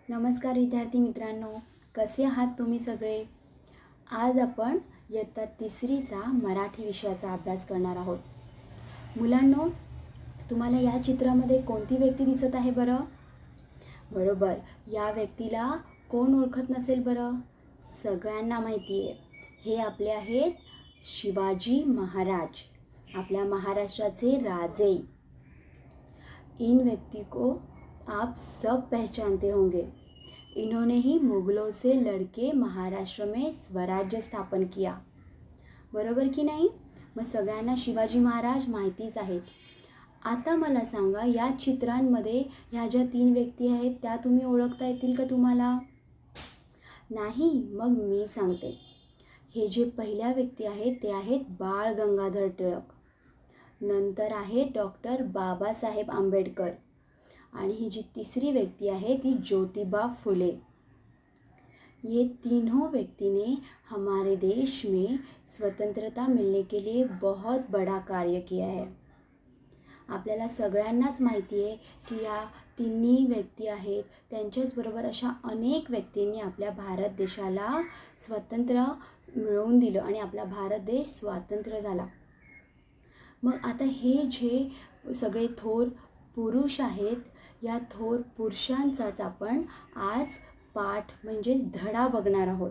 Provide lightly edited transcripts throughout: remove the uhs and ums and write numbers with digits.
नमस्कार विद्यार्थी मित्रांनो, कसे आहात तुम्ही सगळे? आज आपण इयत्ता तिसरीचा मराठी विषयाचा अभ्यास करणार आहोत. मुलांनो, तुम्हाला या चित्रामध्ये कोणती व्यक्ती दिसत आहे बरं? बरोबर, या व्यक्तीला कोण ओळखत नसेल बरं? सगळ्यांना माहिती आहे, हे आपले आहेत शिवाजी महाराज, आपल्या महाराष्ट्राचे राजे. इन व्यक्ति को आप सब पहचानते होंगे. इन्होंने ही मुगलों से लड़के महाराष्ट्र में स्वराज्य स्थापन किया. बरोबर की नाही? मग सगळ्यांना शिवाजी महाराज माहितीच आहेत. आता मला सांगा, या चित्रांमध्ये ह्या ज्या 3 व्यक्ती आहेत त्या तुम्ही ओळखता येतील का तुम्हाला? नाही? मग मी सांगते. हे जे पहिल्या व्यक्ती आहेत ते आहेत बाळ गंगाधर टिळक. नंतर आहे डॉक्टर बाबासाहेब आंबेडकर. आणि ही जी तीसरी व्यक्ति है ती ज्योतिबा फुले. ये तीनों व्यक्ति ने हमारे देश में स्वतंत्रता मिलने के लिए बहुत बड़ा कार्य किया है. आपल्याला सगळ्यांनाच माहिती आहे की या तिन्ही व्यक्ती आहेत, त्यांच्याचबरोबर अशा अनेक व्यक्तींनी आपल्या भारत देशाला स्वतंत्र मिळवून दिलं आणि आपला भारत देश स्वतंत्र झाला. मग आता हे जे सगळे थोर पुरुष आहेत, या थोर पुरुषांचाच आपण आज पाठ म्हणजे धडा बघणार आहोत.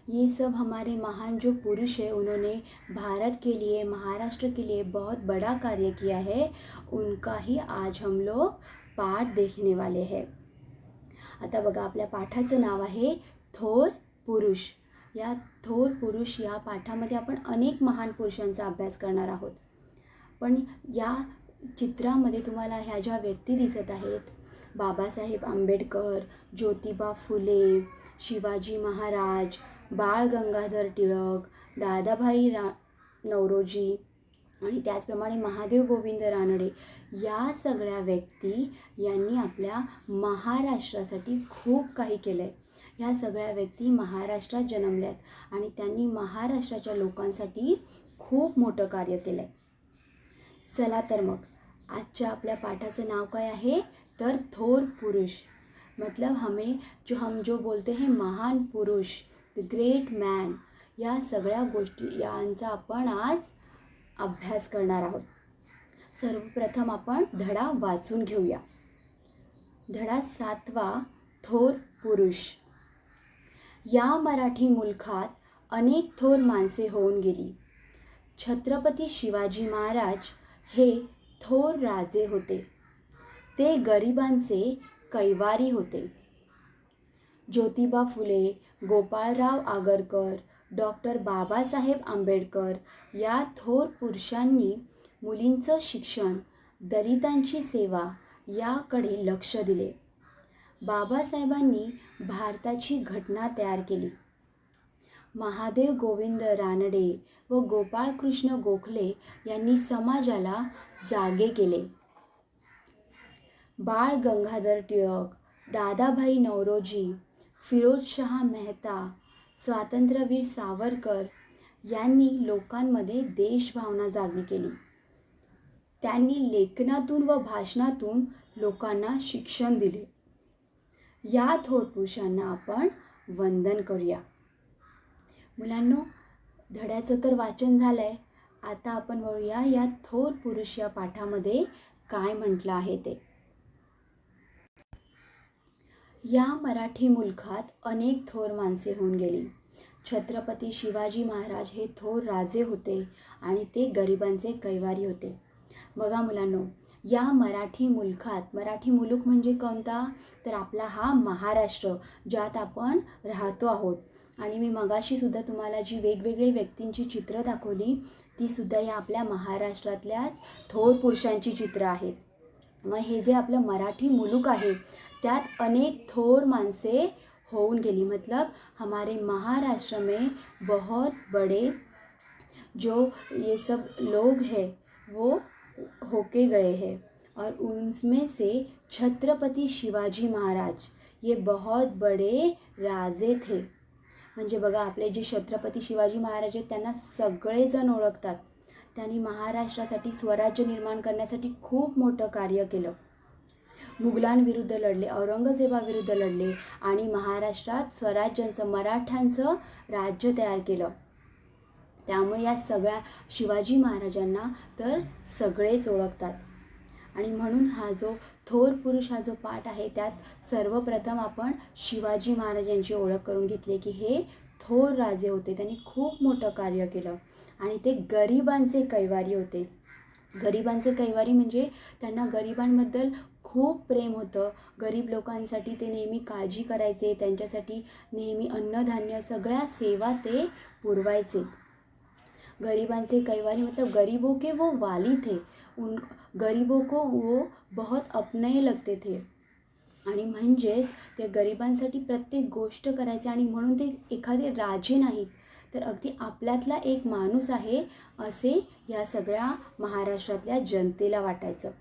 ये सब हमारे महान जो पुरुष है, उन्होंने भारत के लिए, महाराष्ट्र के लिए बहुत बड़ा कार्य किया है, उनका ही आज हम लोग पाठ देखने वाले हैं. आता बघा, आपल्या पाठाचं नाव आहे थोर पुरुष. या थोर पुरुष या पाठामध्ये आपण अनेक महान पुरुषांचा अभ्यास करणार आहोत. पण या चित्रामध्ये तुम्हाला ह्या ज्या व्यक्ती दिसत आहेत, बाबासाहेब आंबेडकर, ज्योतिबा फुले, शिवाजी महाराज, बाळ गंगाधर टिळक, दादाभाई नौरोजी आणि त्याचप्रमाणे महादेव गोविंद रानडे, या सगळ्या व्यक्ती यांनी आपल्या महाराष्ट्रासाठी खूप काही केलं आहे. ह्या सगळ्या व्यक्ती महाराष्ट्रात जन्मल्यात आणि त्यांनी महाराष्ट्राच्या लोकांसाठी खूप मोठं कार्य केलं आहे. चला तर मग आजच्या आपल्या पाठाचं नाव काय आहे? तर थोर पुरुष. मतलब हम जो बोलते हैं महान पुरुष, द ग्रेट मॅन, या सगळ्या गोष्टी यांचा आपण आज अभ्यास करणार आहोत. सर्वप्रथम आपण धडा वाचून घेऊया. धडा 7वा, थोर पुरुष. या मराठी मुलखात अनेक थोर माणसे होऊन गेली. छत्रपती शिवाजी महाराज हे थोर राजे होते. ते गरिबांचे कैवारी होते. ज्योतिबा फुले, गोपाळराव आगरकर, डॉक्टर बाबासाहेब आंबेडकर या थोर पुरुषांनी मुलींचं शिक्षण, दलितांची सेवा याकडे लक्ष दिले. बाबासाहेबांनी भारताची घटना तयार केली. महादेव गोविंद रानडे व गोपाळकृष्ण गोखले यांनी समाजाला जागे केले. बाळ गंगाधर टिळक, दादाभाई नौरोजी, फिरोजशाह मेहता, स्वातंत्र्यवीर सावरकर यांनी लोकांमध्ये देशभावना जागी केली. त्यांनी लेखनातून व भाषणातून लोकांना शिक्षण दिले. या थोर पुरुषांना आपण वंदन करूया. मुलांनो, धड्याचं तर वाचन झालंय. आता आपण वळूया या थोर पुरुष या पाठामध्ये काय म्हटलं आहे ते. या मराठी मुलखात अनेक थोर माणसे होऊन गेली. छत्रपती शिवाजी महाराज हे थोर राजे होते आणि ते गरिबांचे कैवारी होते. बघा मुलांनो, या मराठी मुलखात, मराठी मुलूक म्हणजे कोणता? तर आपला हा महाराष्ट्र, ज्यात आपण राहतो आहोत. आणि मी मगाशी सुद्धा तुम्हाला जी वेगवेगळे व्यक्तींची चित्र दाखवली, ती सुद्धा या आपल्या महाराष्ट्रातल्याच थोर पुरुषांची चित्र आहेत. मग हे जे आपलं मराठी मुलूक आहे, त्यात अनेक थोर माणसे होऊन गेली. मतलब हमारे महाराष्ट्र में बहुत बड़े जो ये सब लोग हैं वो होके गए हैं और उनमें से छत्रपती शिवाजी महाराज ये बहुत बड़े राजे थे. म्हणजे बघा, आपले जे छत्रपती शिवाजी महाराज आहेत त्यांना सगळेजण ओळखतात. त्यांनी महाराष्ट्रासाठी स्वराज्य निर्माण करण्यासाठी खूप मोठं कार्य केलं. मुघलांविरुद्ध लढले, औरंगजेबाविरुद्ध लढले आणि महाराष्ट्रात स्वराज्यांचं, मराठ्यांचं राज्य तयार केलं. त्यामुळे या सगळ्या शिवाजी महाराजांना तर सगळेच ओळखतात. आणि म्हणून हा जो थोर पुरुष हा जो पाठ आहे त्यात सर्वप्रथम आपण शिवाजी महाराजांची ओळख करून घेतली की हे थोर राजे होते, त्यांनी खूप मोठं कार्य केलं आणि ते गरिबांचे कैवारी होते. गरिबांचे कैवारी म्हणजे त्यांना गरिबांबद्दल खूप प्रेम होतं. गरीब लोकांसाठी ते नेहमी काळजी करायचे, त्यांच्यासाठी नेहमी अन्नधान्य सगळ्या सेवा ते पुरवायचे. गरीबांचे कैवारी मतलब गरीबों के वो वाली थे, उन गरीबों को वो बहुत अपने लगते थे. आणि म्हणजेच ते गरिबांसाठी प्रत्येक गोष्ट करायचे आणि म्हणून ते एखादे राजे नाहीत तर अगदी आपल्यातला एक माणूस आहे असे या सगळ्या महाराष्ट्रातल्या जनतेला वाटायचं.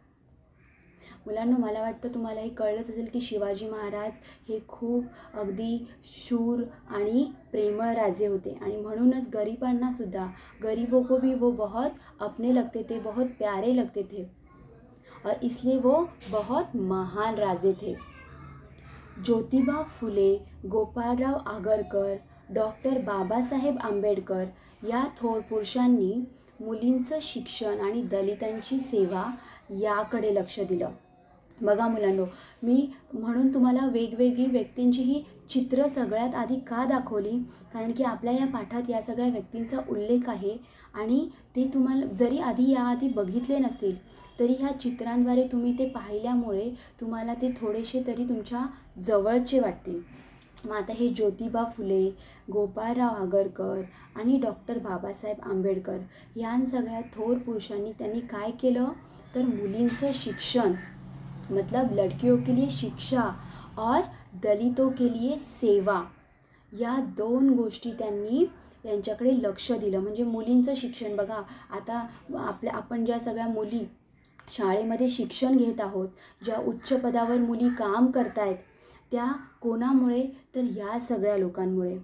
मुलांनो, मला वाटतं तुम्हाला हे कळलंच असेल की शिवाजी महाराज हे खूप अगदी शूर आणि प्रेमळ राजे होते आणि म्हणूनच गरिबांनासुद्धा गरीबों को भी वो बहुत अपने लगते थे, बहुत प्यारे लगते थे और इसलिए वो बहुत महान राजे थे. ज्योतिबा फुले, गोपाळराव आगरकर, डॉक्टर बाबासाहेब आंबेडकर या थोर पुरुषांनी मुलींचं शिक्षण आणि दलितांची सेवा याकडे लक्ष दिलं. बघा मुलांनो, मी म्हणून तुम्हाला वेगवेगळी व्यक्तींची ही चित्र सगळ्यात आधी का दाखवली, कारण की आपल्या या पाठात या सगळ्या व्यक्तींचा उल्लेख आहे आणि ते तुम्हाला जरी याआधी बघितले नसतील तरी ह्या चित्रांद्वारे तुम्ही ते पाहिल्यामुळे तुम्हाला ते थोडेसे तरी तुमच्या जवळचे वाटतील. मग आता हे ज्योतिबा फुले, गोपाळराव आगरकर आणि डॉक्टर बाबासाहेब आंबेडकर या सगळ्या थोर पुरुषांनी त्यांनी काय केलं तर मुलींचं शिक्षण मतलब लड़कियों के लिए शिक्षा और दलितों के लिए सेवा या दोन गोष्टी त्यांनी यांच्याकडे लक्ष दिलं. म्हणजे मुलींचं शिक्षण बघा, आता आपण ज्या सगळ्या मुली शाळेमध्ये शिक्षण घेत आहोत, ज्या उच्च पदावर मुली काम करतायत त्या कोणामुळे तर या सगळ्या लोकांमुळे.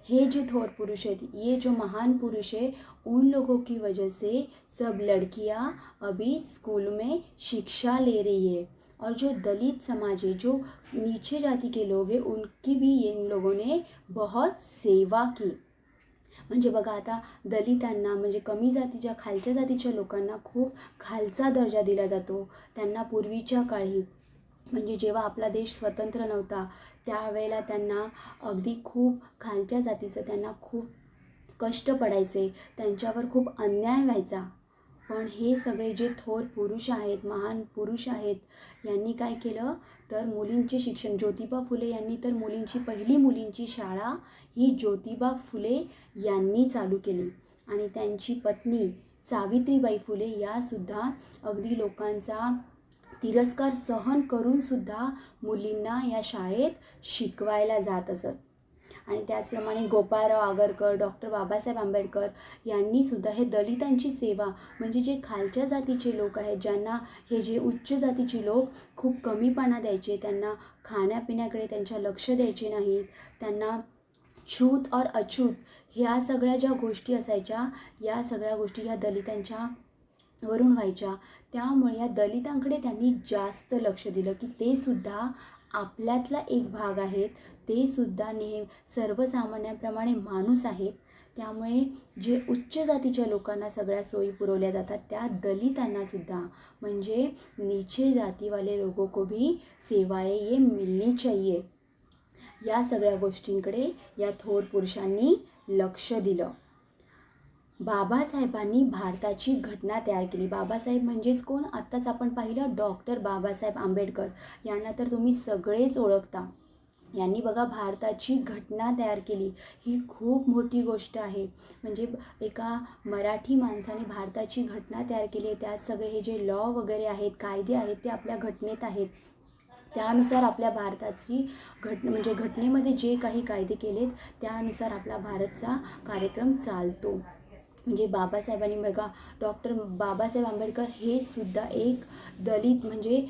हे जे थोर पुरुष आहेत, ये जो महान पुरुष है, उन लोगों की वजह से सब लड़कियां अभी स्कूल में शिक्षा ले रही है और जो दलित समाज है, जो नीचे जाति के लोग हैं, उनकी भी इन लोगों ने बहुत सेवा की. म्हणजे बघा, आता दलितांना म्हणजे कमी जातीच्या खालच्या जातीच्या लोकांना खूप खालचा दर्जा दिला जातो. त्यांना पूर्वीच्या काळी म्हणजे जेव्हा आपला देश स्वतंत्र नव्हता त्यावेळेला त्यांना अगदी खूप खालच्या जातीचं त्यांना खूप कष्ट पडायचे, त्यांच्यावर खूप अन्याय व्हायचा. पण हे सगळे जे थोर पुरुष आहेत, महान पुरुष आहेत, यांनी काय केलं तर मुलींचे शिक्षण, ज्योतिबा फुले यांनी तर पहिली मुलींची शाळा ही ज्योतिबा फुले यांनी चालू केली आणि त्यांची पत्नी सावित्रीबाई फुले यासुद्धा अगदी लोकांचा तिरस्कार सहन करूनसुद्धा मुलींना या शाळेत शिकवायला जात असत. आणि त्याचप्रमाणे गोपाळराव आगरकर, डॉक्टर बाबासाहेब आंबेडकर यांनीसुद्धा हे दलितांची सेवा म्हणजे जे खालच्या जातीचे लोक आहेत, ज्यांना हे जे उच्च जातीचे लोक खूप कमीपणा द्यायचे, त्यांना खाण्यापिण्याकडे त्यांच्या लक्ष द्यायचे नाहीत, त्यांना छूत और अछूत ह्या सगळ्या ज्या गोष्टी असायच्या या सगळ्या गोष्टी ह्या दलितांच्या वरून व्हायच्या. त्यामुळे या दलितांकडे त्यांनी जास्त लक्ष दिलं की ते सुद्धा आपल्यातला एक भाग आहेत, ते सुद्धा सर्वसामान्यांप्रमाणे माणूस आहेत. त्यामुळे जे उच्च जातीच्या लोकांना सगळ्या सोयी पुरवल्या जातात त्या दलितांनासुद्धा म्हणजे नीचे जाती वाले लोगों को भी सेवाएं ये मिलनी चाहिए. या सगळ्या गोष्टींकडे या थोर पुरुषांनी लक्ष दिलं. बाबासाहेबांनी भारताची घटना तयार केली. बाबासाहेब म्हणजेच कोण? आत्ताच आपण पाहिलं डॉक्टर बाबासाहेब आंबेडकर, यांना तर तुम्ही सगळेच ओळखता. यांनी बघा भारताची घटना तयार केली. ही खूप मोठी गोष्ट आहे. म्हणजे एका मराठी माणसाने भारताची घटना तयार केली आहे. त्यात सगळे हे जे लॉ वगैरे आहेत, कायदे आहेत ते आपल्या घटनेत आहेत. त्यानुसार आपल्या भारताची म्हणजे घटनेमध्ये जे काही कायदे केलेत त्यानुसार आपला भारतचा कार्यक्रम चालतो. म्हणजे बाबासाहेबांनी बघा, डॉक्टर बाबासाहेब आंबेडकर हे सुद्धा एक दलित म्हणजे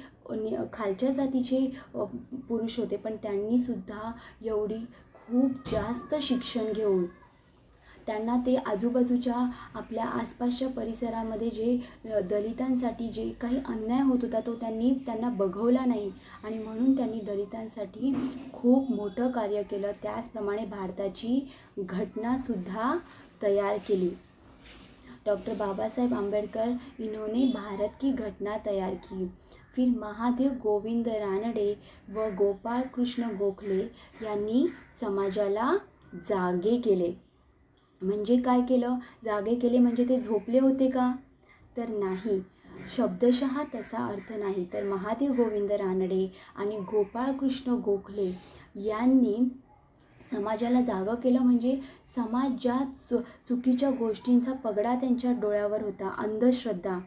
खालच्या जातीचे पुरुष होते, पण त्यांनीसुद्धा एवढी खूप जास्त शिक्षण घेऊन त्यांना ते आजूबाजूच्या आपल्या आसपासच्या परिसरामध्ये जे दलितांसाठी जे काही अन्याय होत होता तो त्यांना बघवला नाही आणि म्हणून त्यांनी दलितांसाठी खूप मोठं कार्य केलं. त्याचप्रमाणे भारताची घटनासुद्धा तयार केली. डॉक्टर बाबा साहेब आंबेडकर इन्होंने भारत की घटना तैयार की. फिर महादेव गोविंद रानडे व गोपाळ कृष्ण गोखले यांनी समाजाला जागे केले. म्हणजे काय केलं? जागे केले म्हणजे ते झोपले होते का? तर नाही, शब्दशः तसा अर्थ नाही. तर महादेव गोविंद रानडे आणि गोपाळ कृष्ण गोखले यांनी समाजाला जागं केलं. म्हणजे समाज ज्या चुकीच्या गोष्टींचा पगडा त्यांच्या डोळ्यावर होता, अंधश्रद्धा,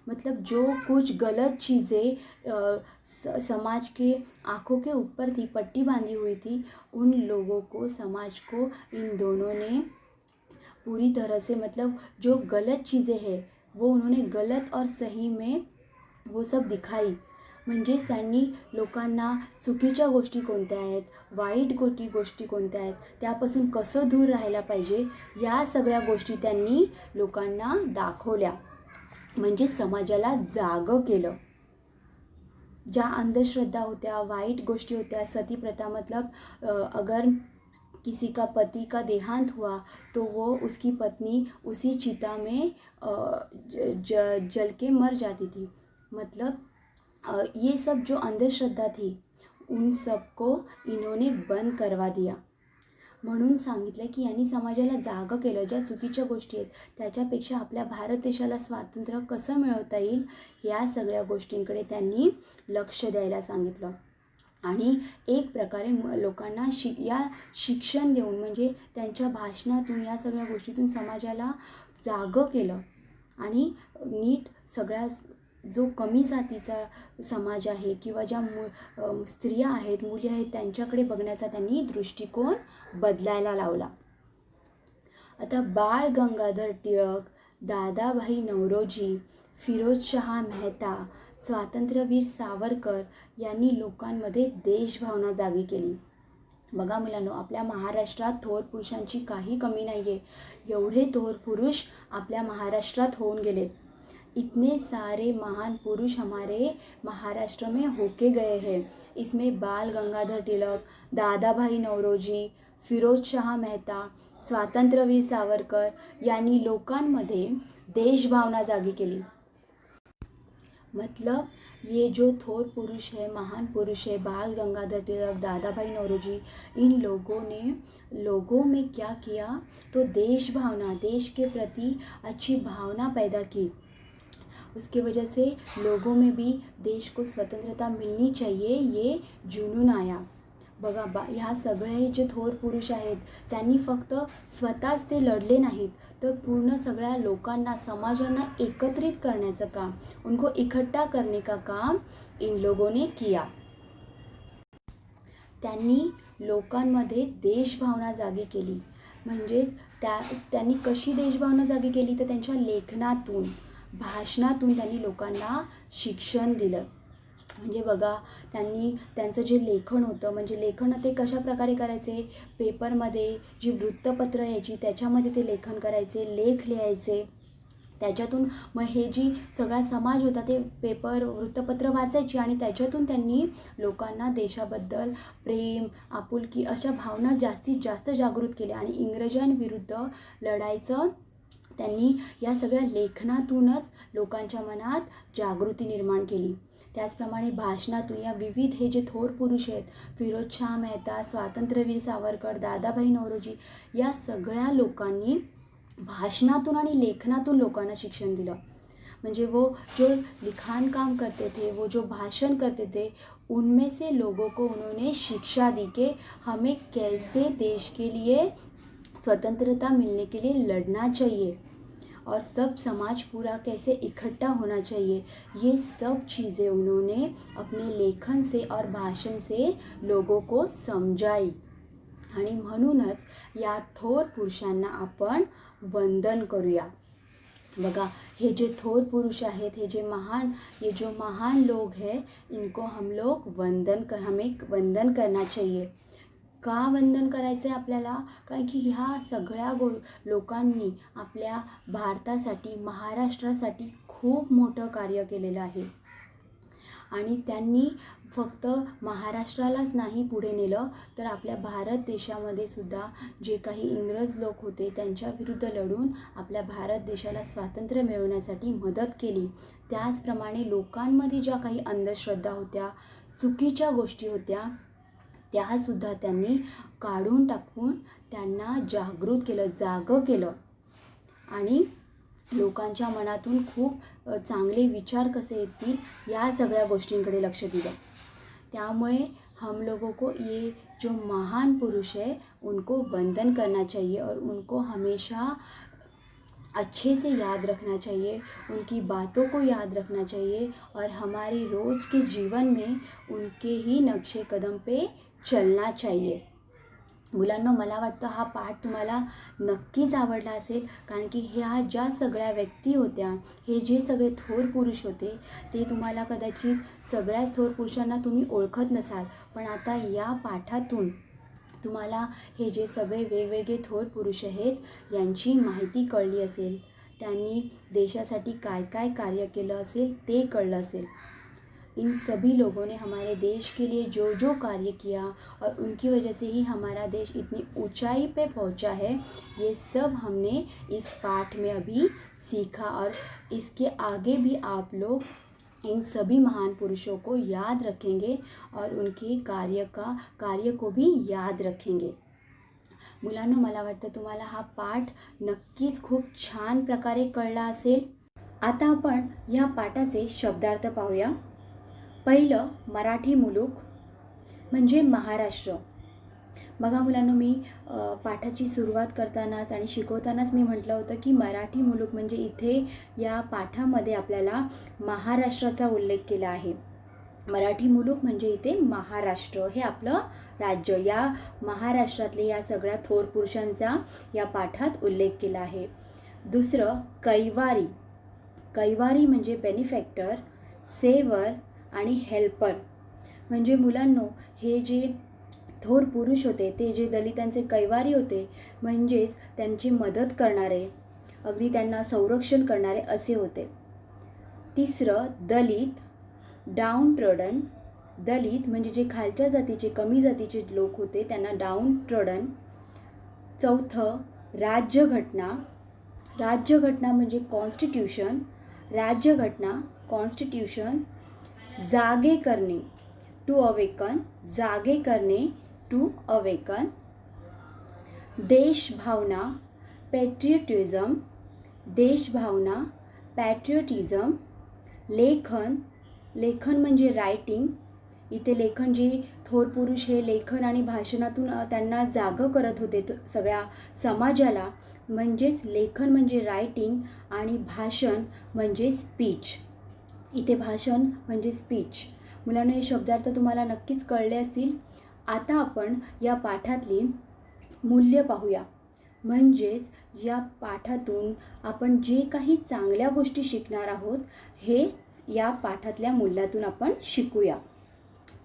मतलब जो कुछ गलत चीज़ें समाज के आँखों के ऊपर थी, पट्टी बांधी हुई थी, उन लोगों को, समाज को इन दोनों ने पूरी तरह से, मतलब जो गलत चीज़ें हैं वो उन्होंने गलत और सही में वो सब दिखाई. म्हणजेच त्यांनी लोकांना चुकीच्या गोष्टी कोणत्या आहेत, वाईट गोष्टी कोणत्या आहेत, त्यापासून कसं दूर राहायला पाहिजे, या सगळ्या गोष्टी त्यांनी लोकांना दाखवल्या. म्हणजे समाजाला जागं केलं. ज्या अंधश्रद्धा होत्या, वाईट गोष्टी होत्या, सतीप्रथा, मतलब अगर किसी का पति का देहांत हुआ तो वो उसकी पत्नी उसी चिता में जल के मर जाती थी. मतलब ये सब जो अंधश्रद्धा थी उन सबको इन्होंने बंद करवा दिया. म्हणून सांगितलं की यांनी समाजाला जागं केलं. ज्या चुकीच्या गोष्टी आहेत त्याच्यापेक्षा आपल्या भारत देशाला स्वातंत्र्य कसं मिळवता येईल या सगळ्या गोष्टींकडे त्यांनी लक्ष द्यायला सांगितलं. आणि एक प्रकारे लोकांना शिक्षण देऊन, म्हणजे त्यांच्या भाषणातून, या सगळ्या गोष्टीतून समाजाला जागं केलं. आणि नीट सगळ्या जो कमी जातीचा समाज आहे किंवा ज्या स्त्रिया आहेत, मुली आहेत, त्यांच्याकडे बघण्याचा त्यांनी दृष्टिकोन बदलायला लावला. आता बाळ गंगाधर टिळक, दादाभाई नौरोजी, फिरोजशाह मेहता, स्वातंत्र्यवीर सावरकर यांनी लोकांमध्ये देशभावना जागी केली. बघा मुलांनो, आपल्या महाराष्ट्रात थोर पुरुषांची काही कमी नाही आहे. एवढे थोर पुरुष आपल्या महाराष्ट्रात होऊन गेलेत. इतने सारे महान पुरुष हमारे महाराष्ट्र में होके गए हैं. इसमें बाल गंगाधर तिलक, दादाभाई नौरोजी, फिरोजशाह मेहता, स्वातंत्र्यवीर सावरकर यांनी लोकांमध्ये देशभावना जागी केली. मतलब ये जो थोर पुरुष है, महान पुरुष है, बाल गंगाधर तिलक, दादाभाई नौरोजी, इन लोगों ने लोगों में क्या किया, तो देश भावना, देश के प्रति अच्छी भावना पैदा की. उसके वजह से लोगों में भी देश को स्वतंत्रता मिलनी चाहिए ये जुनून आया. बघा ह्या सगळे जे थोर पुरुष आहेत त्यांनी फक्त स्वतःच ते लढले नाहीत, तर पूर्ण सगळ्या लोकांना, समाजांना एकत्रित करण्याचं काम, उनको इकट्ठा करने का काम इन लोगों ने किया. त्यांनी लोकांमध्ये देशभावना जागी केली. म्हणजेच त्यांनी कशी देशभावना जागी केली, तर त्यांच्या लेखनातून, भाषणातून त्यांनी लोकांना शिक्षण दिलं. म्हणजे बघा, त्यांचं जे लेखन होतं, म्हणजे लेखन ते कशा प्रकारे करायचे, पेपरमध्ये जी वृत्तपत्र यायची त्याच्यामध्ये ते लेखन करायचे, लेख लिहायचे. त्याच्यातून मग हे जी सगळा समाज होता ते पेपर, वृत्तपत्र वाचायची आणि त्याच्यातून त्यांनी लोकांना देशाबद्दल प्रेम, आपुलकी अशा भावना जास्तीत जास्त जागृत केल्या. आणि इंग्रजांविरुद्ध लढायचं त्यांनी या सगळ्या लेखनातूनच लोकांच्या मनात जागृती निर्माण केली. त्याचप्रमाणे भाषणातून या विविध हे जे थोर पुरुष आहेत, फिरोजशाह मेहता, स्वातंत्र्यवीर सावरकर, दादाभाई नौरोजी, या सगळ्या लोकांनी भाषणातून आणि लेखनातून लोकांना शिक्षण दिलं. म्हणजे वो जो लिखान काम करते थे, वो जो भाषण करते थे, उनमें से लोगों को उन्होंने शिक्षा दी कि हमें कैसे देश के लिए, स्वतंत्रता मिलने के लिए लड़ना चाहिए और सब समाज पूरा कैसे इकट्ठा होना चाहिए. ये सब चीज़ें उन्होंने अपने लेखन से और भाषण से लोगों को समझाई. आणि म्हणूनच या थोर पुरुषांना आपण वंदन करूया. बघा, हे जे थोर पुरुष आहेत, ये जो महान लोग हैं, इनको हम लोग हमें वंदन करना चाहिए. का वंदन करायचं आहे आपल्याला? कारण की ह्या सगळ्या लोकांनी आपल्या भारतासाठी, महाराष्ट्रासाठी खूप मोठं कार्य केलेलं आहे. आणि त्यांनी फक्त महाराष्ट्रालाच नाही पुढे नेलं, तर आपल्या भारत देशामध्ये सुद्धा जे काही इंग्रज लोक होते त्यांच्याविरुद्ध लढून आपल्या भारत देशाला स्वातंत्र्य मिळवण्यासाठी मदत केली. त्याचप्रमाणे लोकांमध्ये ज्या काही अंधश्रद्धा होत्या, चुकीच्या गोष्टी होत्या, त्यासुद्धा त्यांनी काढून टाकून त्यांना जागृत केलं, जागं केलं आणि लोकांच्या मनातून खूप चांगले विचार कसे येतील या सगळ्या गोष्टींकडे लक्ष दिलं. त्यामुळे हम लोगों को ये जो महान पुरुष है उनको वंदन करना चाहिए और उनको हमेशा अच्छे से याद रखना चाहिए, उनकी बातों को याद रखना चाहिए और हमारे रोज़ के जीवन में उनके ही नक्शे कदम पे चलना चाहिए. मुलांनो, मला वाटतं हा पाठ तुम्हाला नक्कीच आवडला असेल, कारण की ह्या ज्या सगळ्या व्यक्ती होत्या, हे जे सगळे थोर पुरुष होते, ते तुम्हाला कदाचित सगळ्याच थोर पुरुषांना तुम्ही ओळखत नसाल, पण आता या पाठातून तुम्हाला हे जे सगळे वेगवेगळे थोर पुरुष आहेत यांची माहिती कळली असेल, त्यांनी देशासाठी काय काय कार्य केलं असेल ते कळलं असेल. इन सभी लोगों ने हमारे देश के लिए जो जो कार्य किया और उनकी वजह से ही हमारा देश इतनी ऊंचाई पे पहुंचा है, ये सब हमने इस पाठ में अभी सीखा और इसके आगे भी आप लोग इन सभी महान पुरुषों को याद रखेंगे और उनके कार्य को भी याद रखेंगे. मुलांनो, मला वाटतं तुम्हाला हा पाठ नक्कीच खूप छान प्रकारे कळला असेल. आता आपण ह्या पाठाचे शब्दार्थ पाहूया. पहिलं, मराठी मुलूक म्हणजे महाराष्ट्र. बघा मुलांनो, मी पाठाची सुरुवात करतानाच आणि शिकवतानाच मी म्हटलं होतं की मराठी मुलूक म्हणजे इथे या पाठामध्ये आपल्याला महाराष्ट्राचा उल्लेख केला आहे. मराठी मुलूक म्हणजे इथे महाराष्ट्र हे आपलं राज्य, या महाराष्ट्रातले या सगळ्या थोर पुरुषांचा या पाठात उल्लेख केला आहे. दुसरं, कैवारी. कैवारी म्हणजे बेनिफॅक्टर, सेवर आणि हेल्पर. म्हणजे मुलांनो, हे जे थोर पुरुष होते ते जे दलितांचे कैवारी होते, म्हणजेच त्यांची मदत करणारे, अगदी त्यांना संरक्षण करणारे असे होते. तिसरं, दलित, डाऊन ट्रोडन. दलित म्हणजे जे खालच्या जातीचे, कमी जातीचे लोक होते त्यांना डाऊन ट्रोडन. चौथं, राज्यघटना. राज्यघटना म्हणजे कॉन्स्टिट्यूशन. राज्यघटना, कॉन्स्टिट्यूशन. जागे करणे, टू अवेकन. जागे करणे, टू अवेकन. देशभावना, पॅट्रियोटिझम. देशभावना, पॅट्रियोटिझम. लेखन. लेखन म्हणजे रायटिंग. इथे लेखन, जे थोर पुरुष हे लेखन आणि भाषणातून त्यांना जागं करत होते सगळ्या समाजाला, म्हणजेच लेखन म्हणजे रायटिंग आणि भाषण म्हणजे स्पीच. इथे भाषण म्हणजे स्पीच. मुलांना हे शब्दार्थ तुम्हाला नक्कीच कळले असतील. आता आपण या पाठातली मूल्य पाहूया. म्हणजेच या पाठातून आपण जे काही चांगल्या गोष्टी शिकणार आहोत हे या पाठातल्या मूल्यातून आपण शिकूया.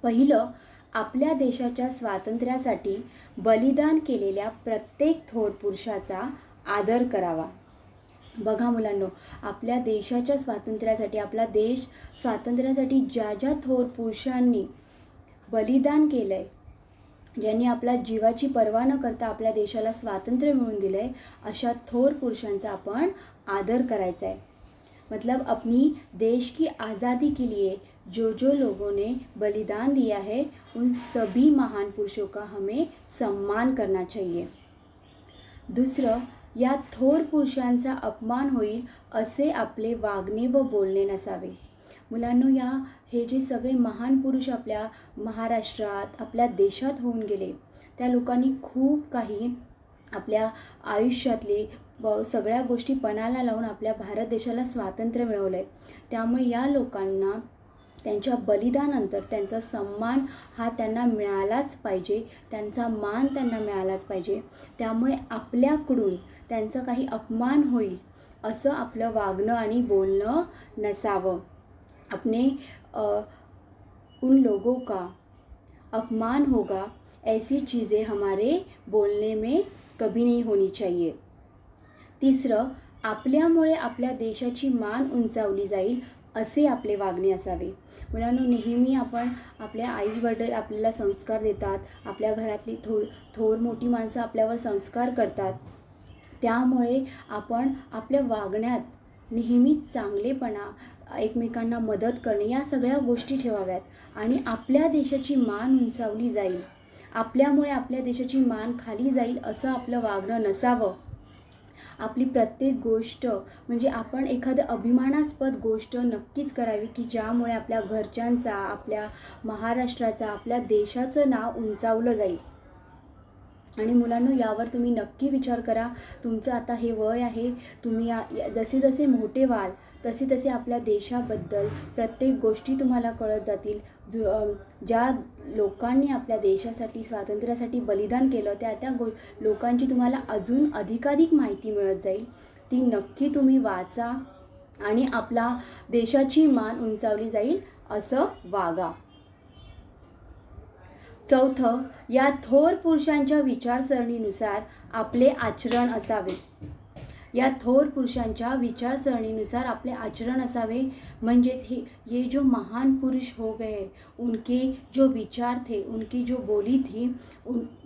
पहिलं, आपल्या देशाच्या स्वातंत्र्यासाठी बलिदान केलेल्या प्रत्येक थोर पुरुषाचा आदर करावा. बघा मुलांनो, आपल्या देशाच्या स्वातंत्र्यासाठी, आपला देश स्वातंत्र्यासाठी ज्या ज्या थोर पुरुषांनी बलिदान केलं आहे, ज्यांनी आपल्या जीवाची पर्वा न करता आपल्या देशाला स्वातंत्र्य मिळवून दिलं आहे, अशा थोर पुरुषांचा आपण आदर करायचा है. मतलब अपनी देश की आज़ादी के लिए जो जो लोगों ने बलिदान दिया है उन सभी महान पुरुषों का हमें सम्मान करना चाहिए. दुसरं, या थोर पुरुषांचा अपमान होईल असे आपले वागणे व बोलणे नसावे. मुलांनो, हे जे सगळे महान पुरुष आपल्या महाराष्ट्रात, आपल्या देशात होऊन गेले, त्या लोकांनी खूप काही आपल्या आयुष्यातले सगळ्या गोष्टी पणाला लावून आपल्या भारत देशाला स्वातंत्र्य मिळवलं आहे. त्यामुळे या लोकांना त्यांच्या बलिदानानंतर त्यांचा सन्मान हा त्यांना मिळालाच पाहिजे, त्यांचा मान त्यांना मिळालाच पाहिजे. त्यामुळे आपल्याकडून त्यांचा काही अपमान होईल असं आपलं वागणं आणि बोलणं नसावं. अपने उन लोगों का अपमान होगा ऐसी चीज़ें हमारे बोलने में कभी नहीं होनी चाहिए. तिसरं, आपल्यामुळे आपल्या देशाची मान उंचावली जाईल असे आपले वागणे असावे. मुलांनो, नेहमी आपण आपल्या आई-वडील आपल्याला संस्कार देतात, आपल्या घरातली थोर मोठी माणसं आपल्यावर संस्कार करतात. त्यामुळे आपण आपल्या वागण्यात नेहमी चांगलेपणा, एकमेकांना मदत करणे या सगळ्या गोष्टी ठेवाव्यात आणि आपल्या देशाची मान उंचावली जाईल, आपल्यामुळे आपल्या देशाची मान खाली जाईल असं आपलं वागणं नसावं. आपली प्रत्येक गोष्ट म्हणजे आपण एखादं अभिमानास्पद गोष्ट नक्कीच करावी की ज्यामुळे आपल्या घरच्यांचा, आपल्या महाराष्ट्राचा, आपल्या देशाचं नाव उंचावलं जाईल. आणि मुलांनो, यावर तुम्ही नक्की विचार करा. तुमचं आता हे वय आहे, तुम्ही जसे जसे मोठे व्हाल तसे तसे आपल्या देशाबद्दल प्रत्येक गोष्टी तुम्हाला कळत जातील. ज्या लोकांनी आपल्या देशासाठी, स्वातंत्र्यासाठी बलिदान केलं त्या लोकांची तुम्हाला अजून अधिकाधिक माहिती मिळत जाईल. ती नक्की तुम्ही वाचा आणि आपला देशाची मान उंचावली जाईल असं वागा. चौथं, या थोर पुरुषांच्या विचारसरणीनुसार आपले आचरण असावे. या थोर पुरुषांच्या विचारसरणीनुसार आपले आचरण असावे. म्हणजेच ये जो महान पुरुष हो गए, उनके जो विचार थे, उनकी जो बोली थी,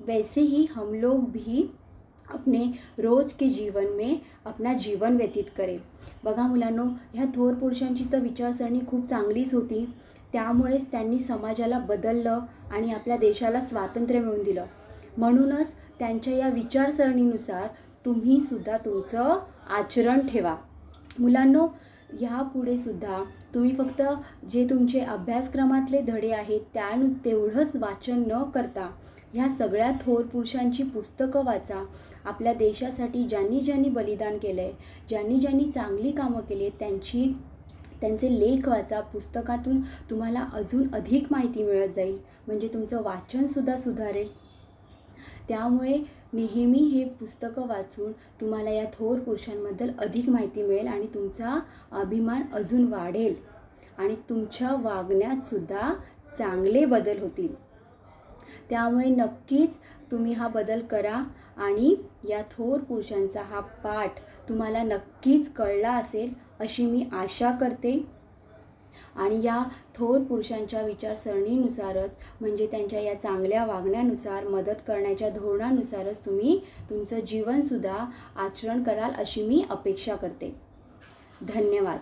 वैसे ही हम लोग भी अपने रोज के जीवन में अपना जीवन व्यतीत करें. बघा मुलांनो, ह्या थोर पुरुषांची तर विचारसरणी खूप चांगलीच होती. त्यामुळेच त्यांनी समाजाला बदललं आणि आपल्या देशाला स्वातंत्र्य मिळवून दिलं. म्हणूनच त्यांच्या या विचारसरणीनुसार तुम्ही सुद्धा तुमचं आचरण ठेवा. मुलांनो, ह्यापुढे सुद्धा तुम्ही फक्त जे तुमचे अभ्यासक्रमातले धडे आहेत तेवढंच वाचन न करता ह्या सगळ्या थोर पुरुषांची पुस्तकं वाचा. आपल्या देशासाठी ज्यांनी ज्यांनी बलिदान केलं आहे, ज्यांनी ज्यांनी चांगली कामं केली आहेत त्यांचे लेख वाचा. पुस्तकातून तुम्हाला अजून अधिक माहिती मिळत जाईल. म्हणजे तुमचं वाचनसुद्धा सुधारेल. त्यामुळे नेहमी हे पुस्तकं वाचून तुम्हाला या थोर पुरुषांबद्दल अधिक माहिती मिळेल आणि तुमचा अभिमान अजून वाढेल आणि तुमच्या वागण्यातसुद्धा चांगले बदल होतील. त्यामुळे नक्कीच तुम्ही हा बदल करा आणि या थोर पुरुषांचा हा पाठ तुम्हाला नक्कीच कळला असेल अशी मी आशा करते. आणि या थोर पुरुषांच्या विचारसरणीनुसारच म्हणजे त्यांच्या या चांगल्या वागण्यानुसार, मदत करण्याच्या धोरणानुसारच तुम्ही तुमचं जीवनसुद्धा आचरण कराल अशी मी अपेक्षा करते. धन्यवाद.